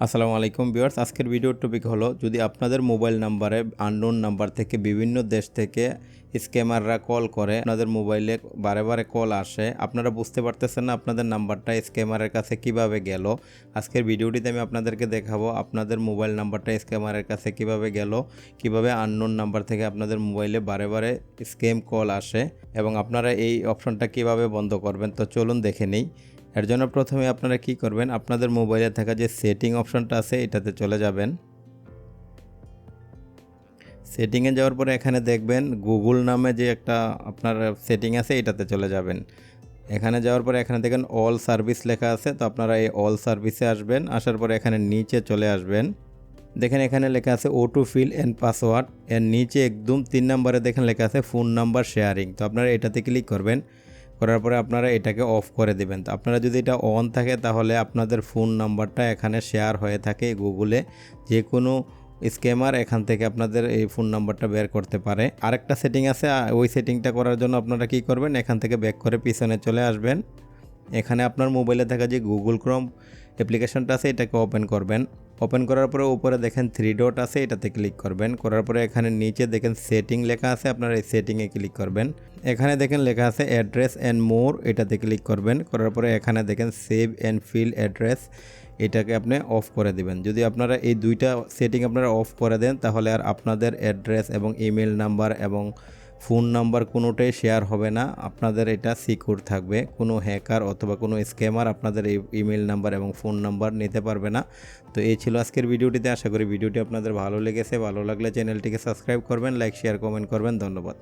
আসসালামু আলাইকুম ভিউয়ার্স, আজকের ভিডিওর টপিক হলো যদি আপনাদের মোবাইল নাম্বারে আননোন নাম্বার থেকে বিভিন্ন দেশ থেকে স্ক্যামাররা কল করে, আপনাদের মোবাইলে বারে বারে কল আসে, আপনারা বুঝতে পারতেছেন না আপনাদের নাম্বারটা স্ক্যামারের কাছে কিভাবে গেল। আজকের ভিডিওটিতে আমি আপনাদেরকে দেখাবো আপনাদের মোবাইল নাম্বারটা স্ক্যামারের কাছে কিভাবে গেল, কিভাবে আননোন নাম্বার থেকে আপনাদের মোবাইলে বারে বারে স্ক্যাম কল আসে এবং আপনারা এই অপশনটা কিভাবে বন্ধ করবেন। তো চলুন দেখে নিই। এর জন্য প্রথমে আপনারা কি করবেন, আপনাদের মোবাইলে থাকা যে সেটিং অপশনটা আছে এটাতে চলে যাবেন। সেটিংয়ে যাওয়ার পরে এখানে দেখবেন গুগল নামে যে একটা আপনার সেটিং আছে এটাতে চলে যাবেন। এখানে যাওয়ার পরে এখানে দেখেন অল সার্ভিস লেখা আছে, তো আপনারা এই অল সার্ভিসে আসবেন। আসার পরে এখানে নিচে চলে আসবেন। দেখেন এখানে লেখা আছে অটো ফিল অ্যান্ড পাসওয়ার্ড, এর নিচে একদম 3 নম্বরে দেখেন লেখা আছে ফোন নাম্বার শেয়ারিং। তো আপনারা এটাতে ক্লিক করবেন। করার পরে আপনারা এটাকে অফ করে দেবেন। তো আপনারা যদি এটা অন থাকে তাহলে আপনাদের ফোন নাম্বারটা এখানে শেয়ার হয়ে থাকে গুগলে, যে কোনো স্ক্যামার এখান থেকে আপনাদের এই ফোন নাম্বারটা বের করতে পারে। আরেকটা সেটিং আছে, ওই সেটিংটা করার জন্য আপনারা কি করবেন, এখান থেকে ব্যাক করে পিছনে চলে আসবেন। এখানে আপনার মোবাইলে থাকা যে গুগল ক্রোম অ্যাপ্লিকেশনটা আছে এটাকে ওপেন করবেন। ওপেন করার পরে উপরে দেখেন 3 ডট আছে, এটাতে ক্লিক করবেন। করার পরে এখানে নিচে দেখেন সেটিং লেখা আছে, আপনারা এই সেটিংয়ে ক্লিক করবেন। এখানে দেখেন লেখা আছে অ্যাড্রেস অ্যান্ড মোর, এটাতে ক্লিক করবেন। করার পরে এখানে দেখেন সেভ অ্যান্ড ফিল অ্যাড্রেস, এটাকে আপনি অফ করে দিবেন। যদি আপনারা এই দুইটা সেটিং আপনারা অফ করে দেন তাহলে আর আপনাদের অ্যাড্রেস এবং ইমেল নাম্বার এবং ফোন নাম্বার কোনোটাই শেয়ার হবে না, আপনাদের এটা সিকিউর থাকবে। কোনো হ্যাকার অথবা কোনো স্ক্যামার আপনাদের এই ইমেল নাম্বার এবং ফোন নাম্বার নিতে পারবে না। তো এই ছিল আজকের ভিডিওটিতে। আশা করি ভিডিওটি আপনাদের ভালো লেগেছে। ভালো লাগলে চ্যানেলটিকে সাবস্ক্রাইব করবেন, লাইক শেয়ার কমেন্ট করবেন। ধন্যবাদ।